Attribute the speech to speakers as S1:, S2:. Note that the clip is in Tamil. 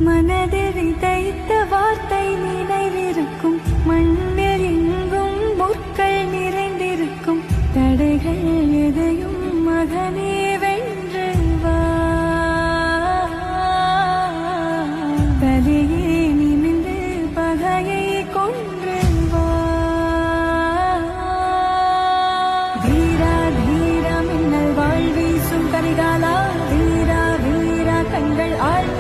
S1: மனதில் தைத்த வார்த்தை நினைவிருக்கும், மண்ணில் எங்கும் முற்கள் நிறைந்திருக்கும், தடைகள் எதையும் மகனே வென்று வா. தலையே நிமிந்து பகையை கொன்று வா. வீரா தீரா மின்னல் வாழ் வீசும் கரிகாலா, வீரா வீரா கண்கள் ஆள்